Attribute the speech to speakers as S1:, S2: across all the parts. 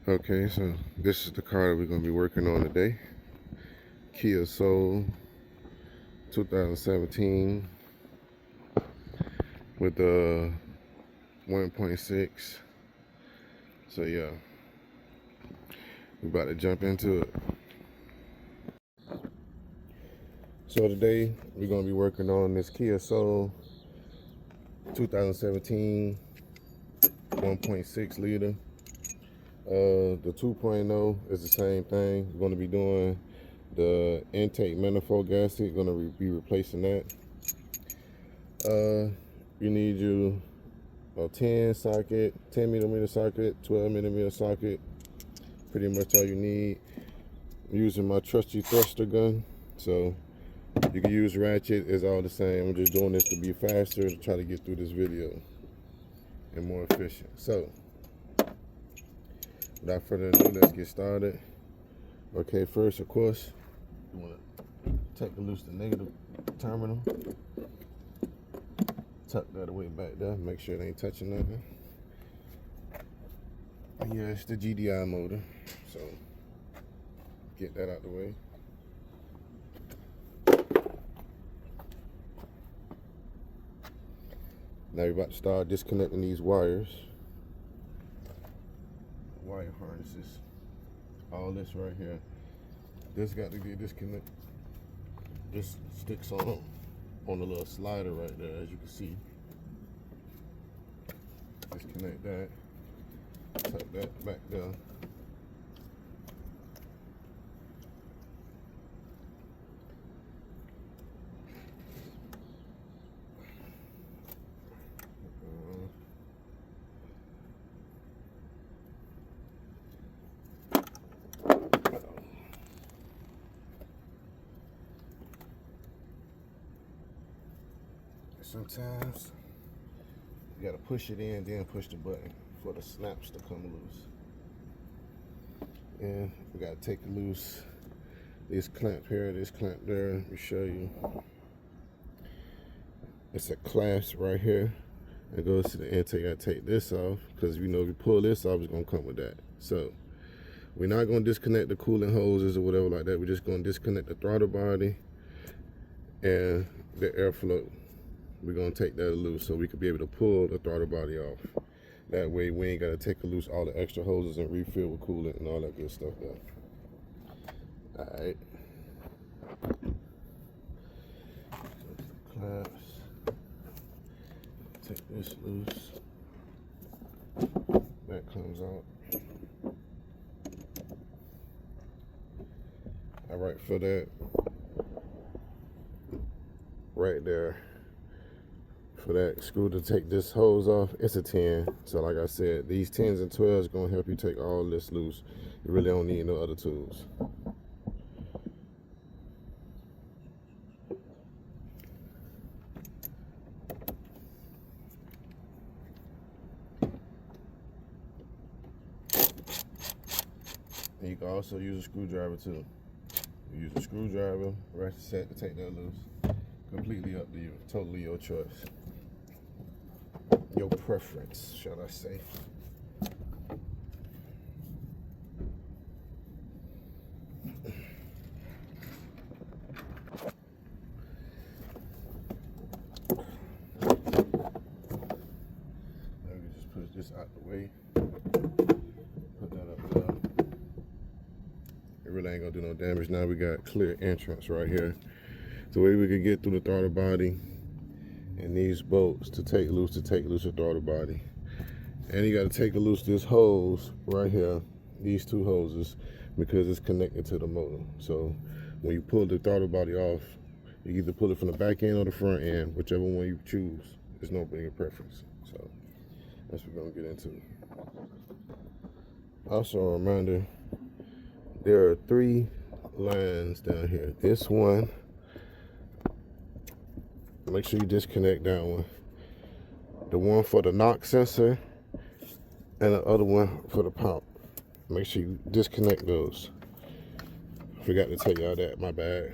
S1: Okay, so this is the car that we're going to be working on today. Kia Soul 2017 with the 1.6. So yeah, we're about to jump into it. So today we're going to be working on this Kia Soul 2017 1.6 liter. The 2.0 is the same thing. We're going to be doing the intake manifold gasket. Going to be replacing that. You need a 10 millimeter socket, 12 millimeter socket. Pretty much all you need. I'm using my trusty thruster gun, so you can use ratchet. It's all the same. I'm just doing this to be faster to try to get through this video and more efficient. So without further ado, let's get started. Okay, first, of course, you want to take loose the negative terminal. Tuck that away back there. Make sure it ain't touching nothing. And yeah, it's the GDI motor. So get that out the way. Now you're about to start disconnecting these wires. Wire harnesses. All this right here. This got to get disconnected. This sticks on the little slider right there, as you can see. Disconnect that. Tuck that back down. Sometimes you gotta push it in, then push the button for the snaps to come loose. And we gotta take loose this clamp here, this clamp there. Let me show you. It's a clasp right here. It goes to the intake. I take this off because if you pull this off, it's gonna come with that. So we're not gonna disconnect the coolant hoses or whatever like that. We're just gonna disconnect the throttle body and the airflow. We're gonna take that loose so we could be able to pull the throttle body off. That way we ain't gotta take loose all the extra hoses and refill with coolant and all that good stuff there. Alright. Clamps. Take this loose. That comes out. Alright, for that right there, for that screw to take this hose off, it's a 10. So like I said, these 10s and 12s gonna help you take all this loose. You really don't need no other tools. And you can also use a screwdriver too. You use a screwdriver, ratchet set to take that loose. Completely up to you. Totally your choice. Your preference, shall I say. Now we just push this out the way. Put that up there. It really ain't gonna do no damage. Now we got clear entrance right here. The way we could get through the throttle body and these bolts to take loose the throttle body. And you got to take loose this hose right here, these two hoses, because it's connected to the motor. So when you pull the throttle body off, you either pull it from the back end or the front end, whichever one you choose. There's no bigger preference. So that's what we're gonna get into. Also a reminder, there are 3 lines down here. This one, make sure you disconnect that one. The one for the knock sensor and the other one for the pump. Make sure you disconnect those. Forgot to tell y'all that, my bad.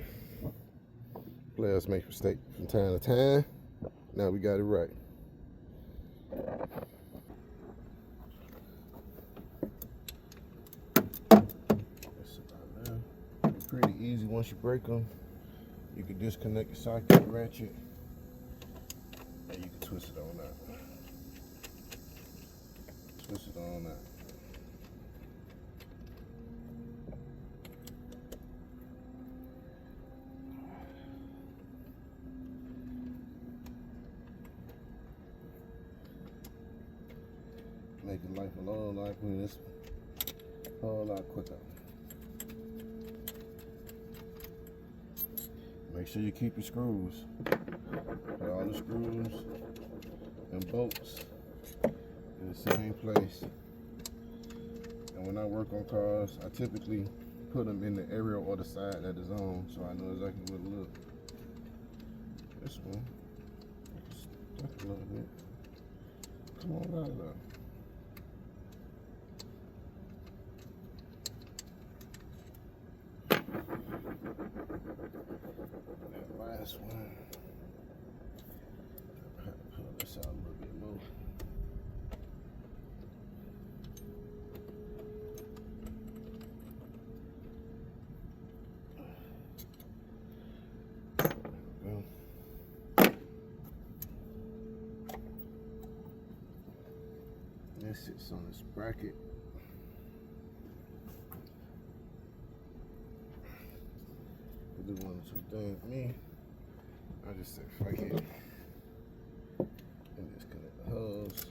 S1: Players make mistakes from time to time. Now we got it right. easy. Once you break them, you can disconnect the socket, ratchet, and you can twist it on out. Twist it on out. Making life a whole lot quicker. Make sure you keep your screws. Put all the screws and bolts in the same place. And when I work on cars, I typically put them in the area or the side that is on, so I know exactly what it looks. This one, stuck a little bit. Come on out of there. That last one, I have to pull this out a little bit more. There we go. This sits on this bracket. Do one or two things. Me, I just said fuck it and disconnect the hose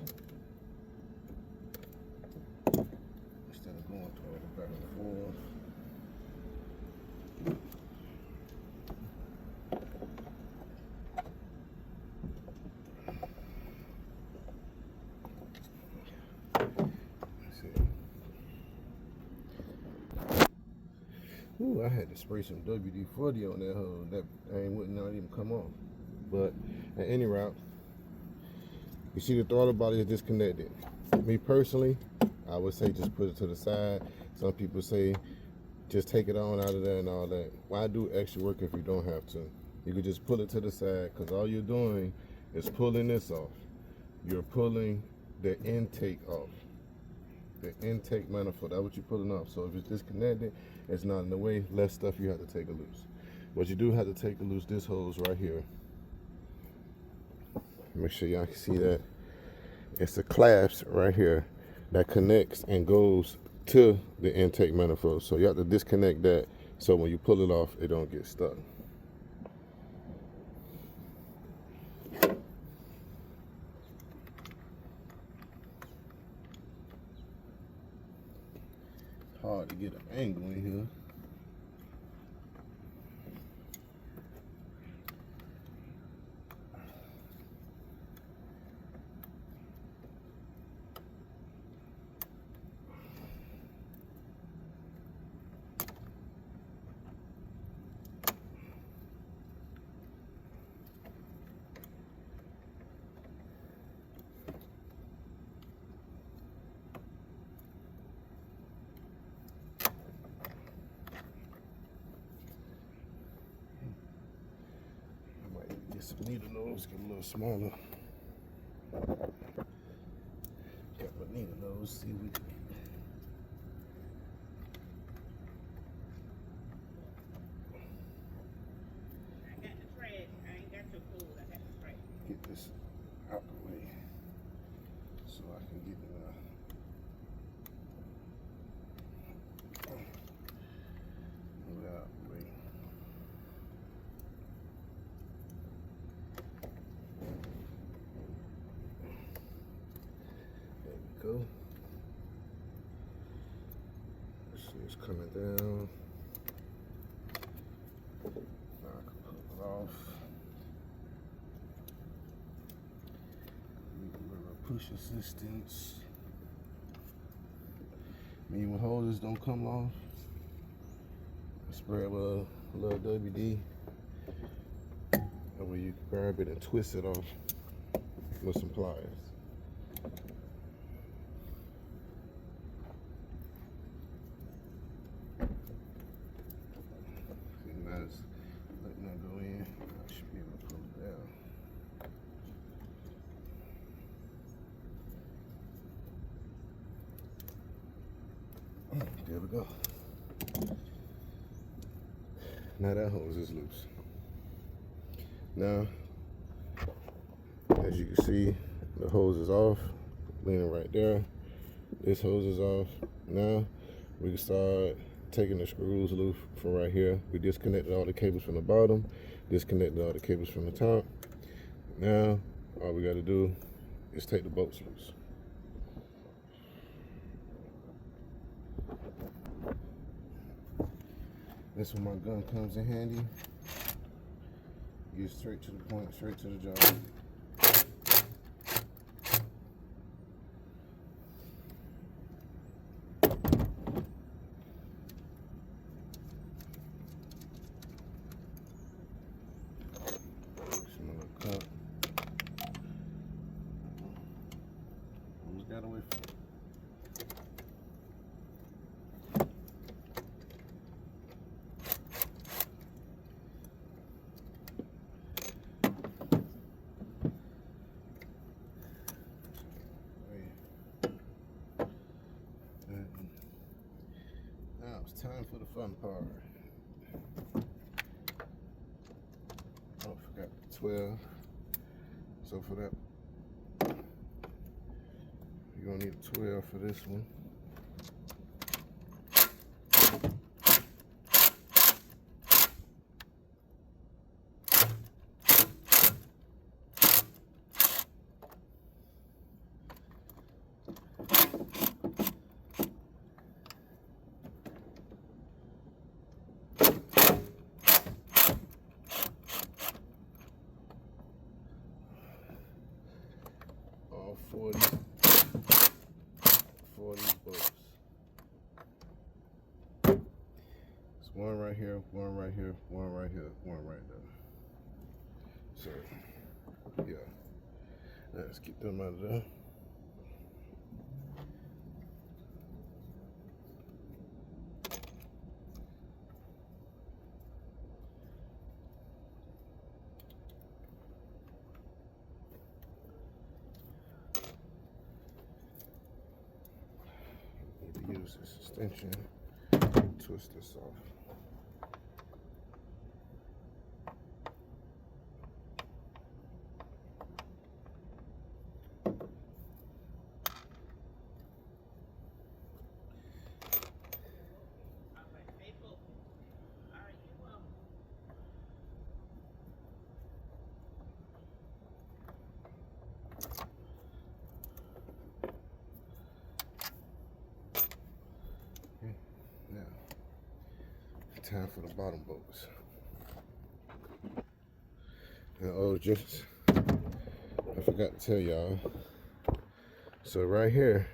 S1: instead of going through all the back and forth. Ooh, I had to spray some WD-40 on that hose. That would not even come off. But at any route, you see the throttle body is disconnected. Me personally, I would say just put it to the side. Some people say just take it on out of there and all that. Why do extra work if you don't have to? You could just pull it to the side, because all you're doing is pulling this off. You're pulling the intake off. The intake manifold, that's what you're pulling off. So if it's disconnected, it's not in the way, less stuff you have to take it loose. But you do have to take loose this hose right here. Make sure y'all can see that. It's the clasp right here that connects and goes to the intake manifold. So you have to disconnect that so when you pull it off, it don't get stuck. Hard to get an angle in here. Get some needle nose, get a little smaller. Got my needle nose, see if we can.
S2: I got the trash, I ain't got your food, I got the trash.
S1: Get this out the way so I can get it move it out the way. Go. See, it's coming down. Now I can pull it off. Push assistance. I mean, when holders don't come off, I spray it with a little WD. That way you can grab it and twist it off with some pliers. Letting that go in, I should be able to pull it down. There we go. Now that hose is loose. Now, as you can see, the hose is off, leaning right there. This hose is off. Now we can start taking the screws loose from right here. We disconnected all the cables from the bottom, disconnected all the cables from the top. Now all we got to do is take the bolts loose. This when my gun comes in handy. Get straight to the point, straight to the job. Almost got away from it. Now it's time for the fun part. Oh, I forgot the 12. So for that, you're gonna need a 12 for this one. All 40 bolts. It's one right here, one right here, one right here, one right there. So, yeah. Let's get them out of there. Use this extension, twist this off. Time for the bottom bolts. And oh, just I forgot to tell y'all. So right here,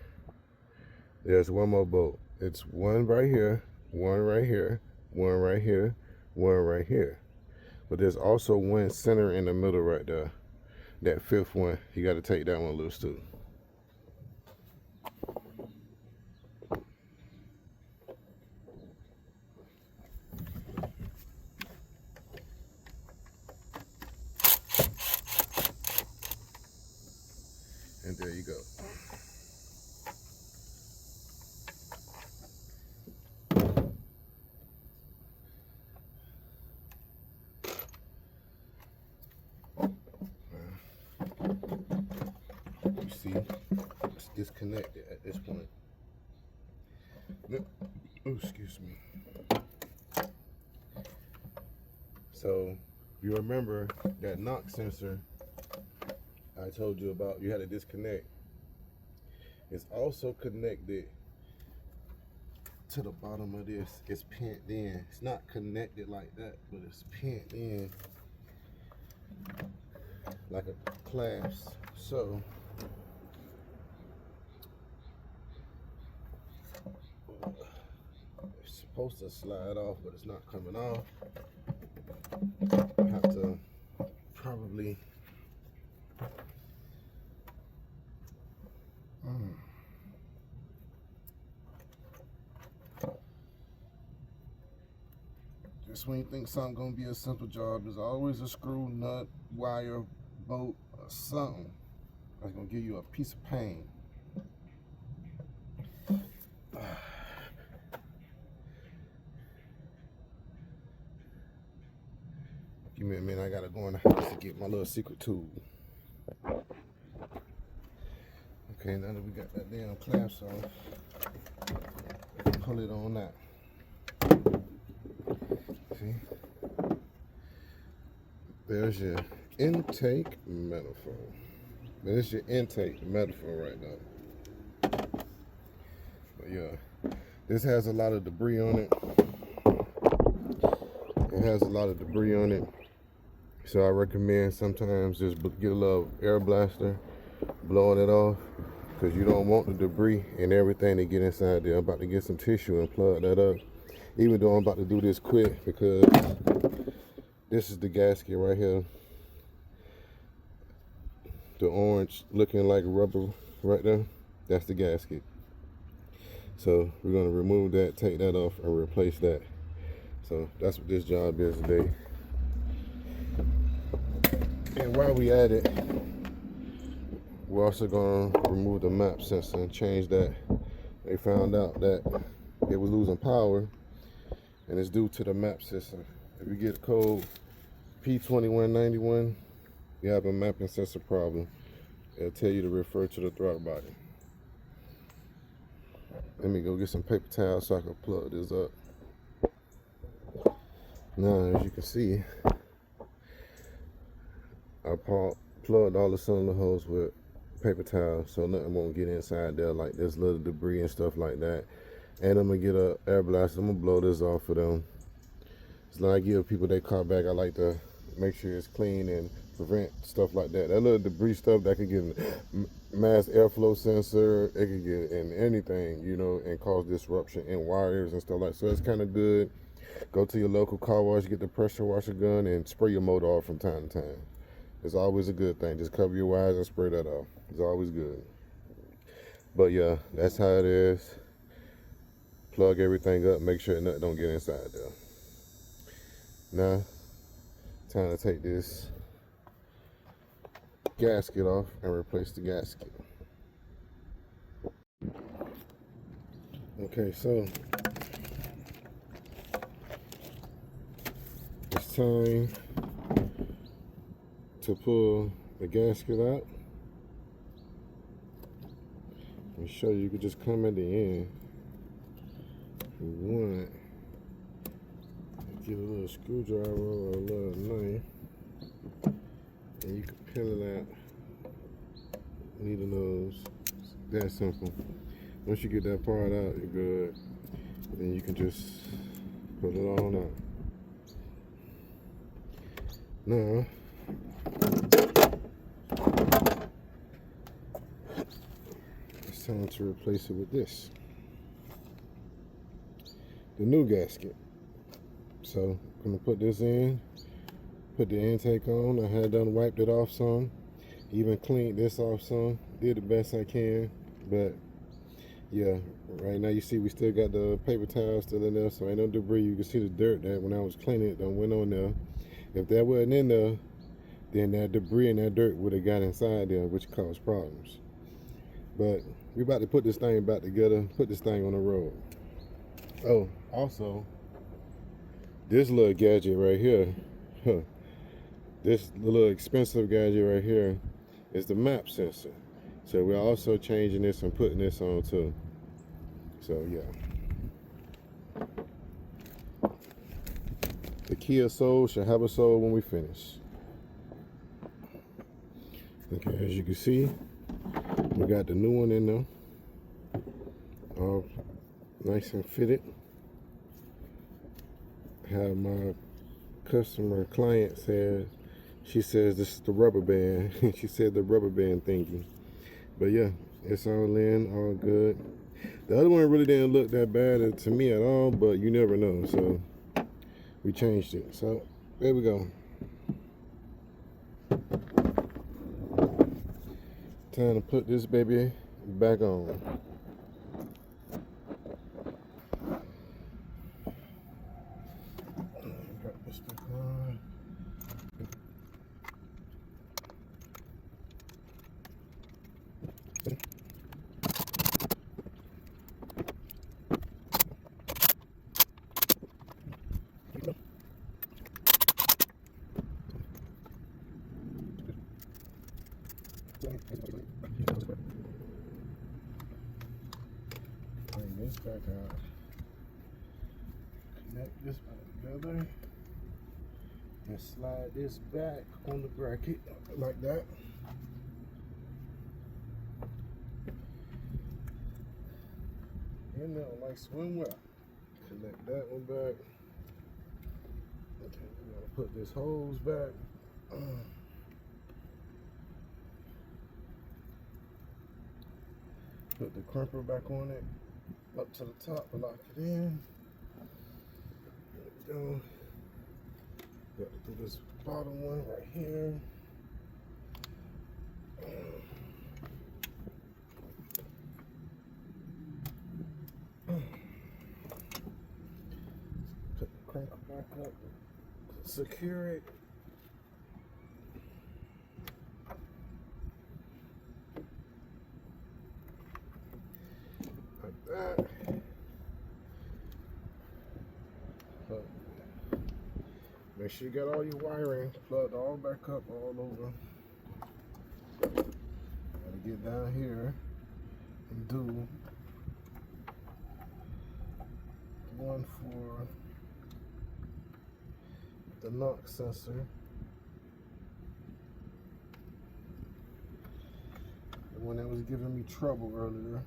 S1: there's one more bolt. It's one right here, one right here, one right here, one right here. But there's also one center in the middle right there. That fifth one, you got to take that one loose too. And there you go. You see, it's disconnected at this point. Oh, excuse me. So, you remember that knock sensor I told you about, you had to disconnect. It's also connected to the bottom of this. It's pinned in. It's not connected like that, but it's pinned in like a clasp. So it's supposed to slide off, but it's not coming off. I have to probably just when you think something's gonna be a simple job, there's always a screw, nut, wire, bolt, or something that's gonna give you a piece of pain. Give me a minute, I gotta go in the house to get my little secret tool. Okay, now that we got that damn clasp off, pull it on out. See? There's your intake manifold. Now, this is your intake manifold right now. But yeah, this has a lot of debris on it. It has a lot of debris on it. So I recommend sometimes just get a little air blaster, blowing it off, because you don't want the debris and everything to get inside there. I'm about to get some tissue and plug that up. Even though I'm about to do this quick, because this is the gasket right here. The orange looking like rubber right there, that's the gasket. So we're gonna remove that, take that off, and replace that. So that's what this job is today. And while we at it, we're also gonna remove the map sensor and change that. They found out that it was losing power, and it's due to the map sensor. If you get code P2191, you have a mapping sensor problem. It'll tell you to refer to the throttle body. Let me go get some paper towels so I can plug this up. Now, as you can see, I plugged all the cylinder holes with paper towels so nothing won't get inside there, like this little debris and stuff like that. And I'm gonna get a air blaster. I'm gonna blow this off for them. So when I give people their car back, I like to make sure it's clean and prevent stuff like that. That little debris stuff that could get in mass airflow sensor, it could get in anything, you know, and cause disruption in wires and stuff like that. So it's kind of good. Go to your local car wash, get the pressure washer gun, and spray your motor off from time to time. It's always a good thing. Just cover your wires and spray that off. It's always good. But yeah, that's how it is. Plug everything up, make sure nothing don't get inside there. Now, time to take this gasket off and replace the gasket. Okay, so it's time to pull the gasket out. Let me show you. You can just come at the end. If you want, get a little screwdriver or a little knife, and you can peel it out. Needle nose. It's that simple. Once you get that part out, you're good. Then you can just put it on out. Now, it's time to replace it with this, the new gasket. So I'm gonna put this in, put the intake on. I had done wiped it off some, even cleaned this off some, did the best I can. But yeah, right now you see we still got the paper towel still in there, so ain't no debris. You can see the dirt that when I was cleaning it done went on there. If that wasn't in there, then that debris and that dirt would have got inside there, which caused problems. But we about to put this thing back together, put this thing on the road. Oh, also, this little gadget right here, this little expensive gadget right here is the map sensor. So we're also changing this and putting this on too. So yeah. The Kia Soul shall have a soul when we finish. Okay, as you can see, we got the new one in there, all nice and fitted. Have my customer client said, she says this is the rubber band. She said the rubber band thingy. But yeah, it's all in, all good. The other one really didn't look that bad to me at all, but you never know. So we changed it. So there we go. Time to put this baby back on. Got this back on. this back out. Connect this back together. And slide this back on the bracket like that. And now, like swim well. Connect that one back. Okay, we're gonna put this hose back. Put the crimper back on it, up to the top, lock it in. There we go. Got to do this bottom one right here. Put the crimper back up, secure it. Like that. Make sure you got all your wiring plugged all back up all over. Gotta get down here and do one for the knock sensor. The one that was giving me trouble earlier.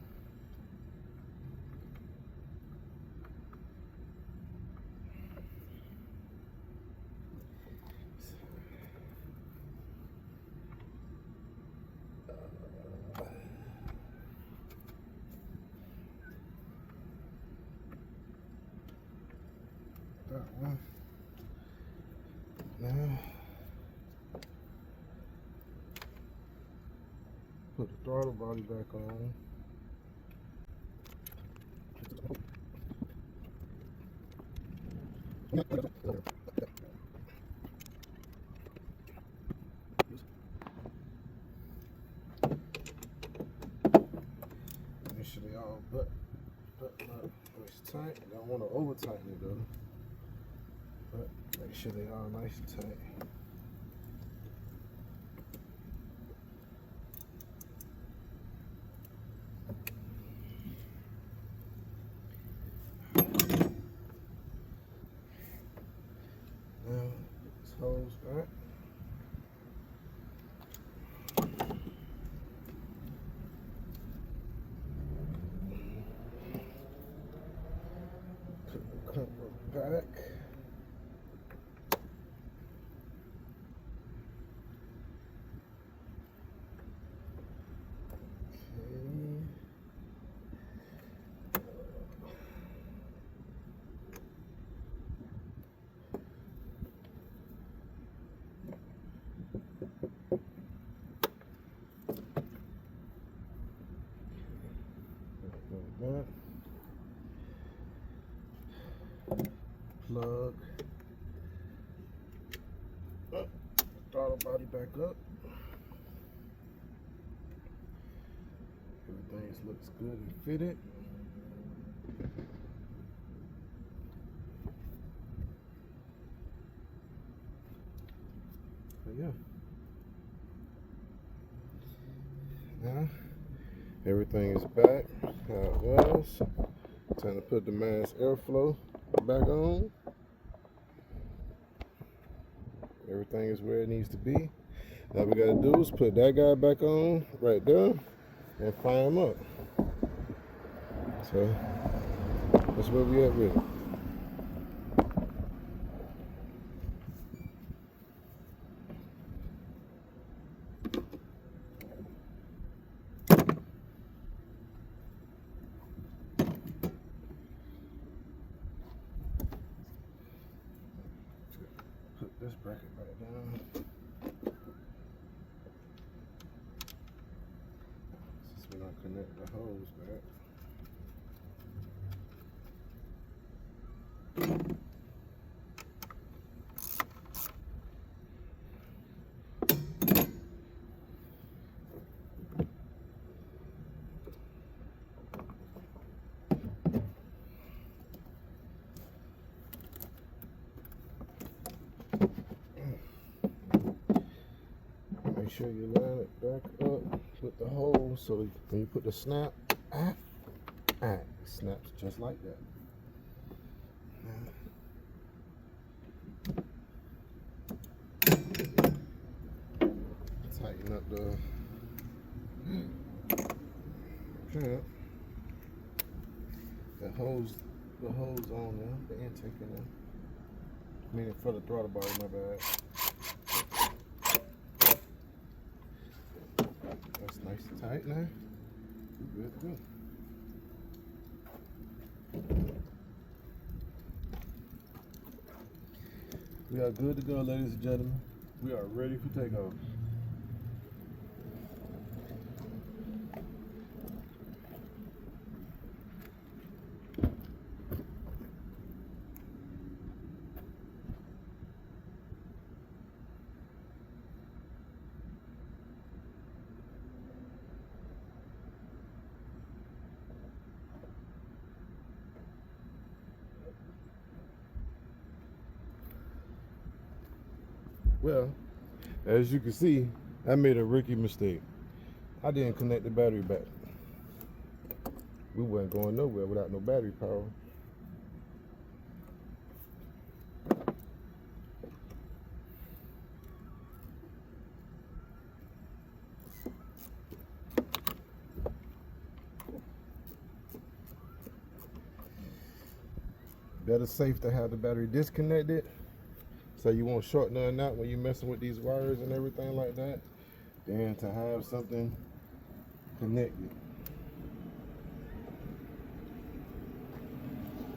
S1: That one. Now, put the throttle body back on. Make sure they all button up nice tight. Don't want to over tighten it though. But make sure they are nice and tight. Now, this hose back. Put the crimper back. That. Plug. Throttle body back up. Everything looks good and fitted. So yeah. Now everything is back how it was. Time to put the mass airflow back on. Everything is where it needs to be. Now we gotta do is put that guy back on right there and fire him up. So that's where we at with it. Put this bracket back down. Since we're not connect the hose back. Make sure you line it back up with the hole so when you put the snap, It snaps just like that. Tighten up the clamp. The hose on there, the intake in there. Meaning for the throttle body, my bad. That's nice and tight now. We're good to go. We are good to go, ladies and gentlemen. We are ready for takeoff. Well, as you can see, I made a rookie mistake. I didn't connect the battery back. We wasn't going nowhere without no battery power. Better safe to have the battery disconnected, so you won't short nothing out when you're messing with these wires and everything like that, than to have something connected.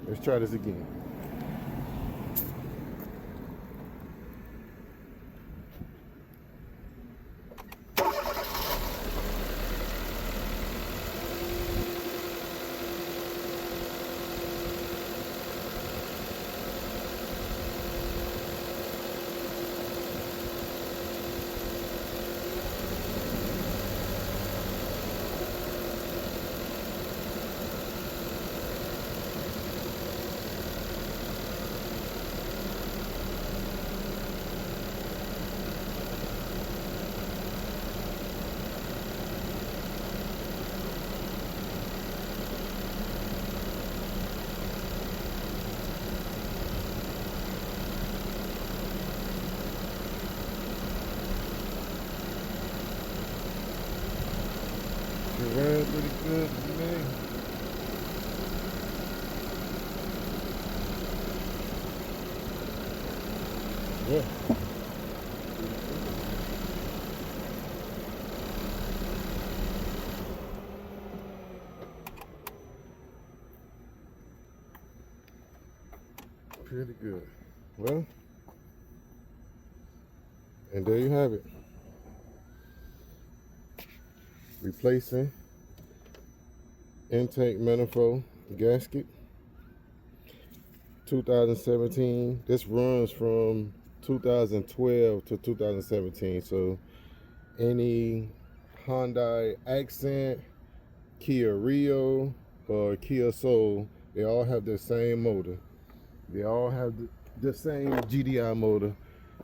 S1: Let's try this again. It ran pretty good to me. Yeah. Pretty good. Well, and there you have it. Replacing intake manifold gasket, 2017. This runs from 2012 to 2017. So any Hyundai Accent, Kia Rio, or Kia Soul, they all have the same motor. They all have the same GDI motor.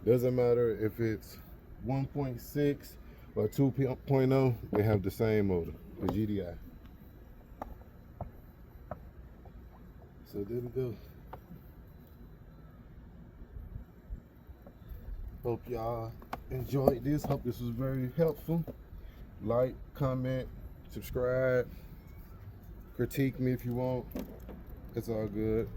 S1: Doesn't matter if it's 1.6 or 2.0, they have the same motor, the GDI. So there we go. Hope y'all enjoyed this. Hope this was very helpful. Like, comment, subscribe, critique me if you want. It's all good.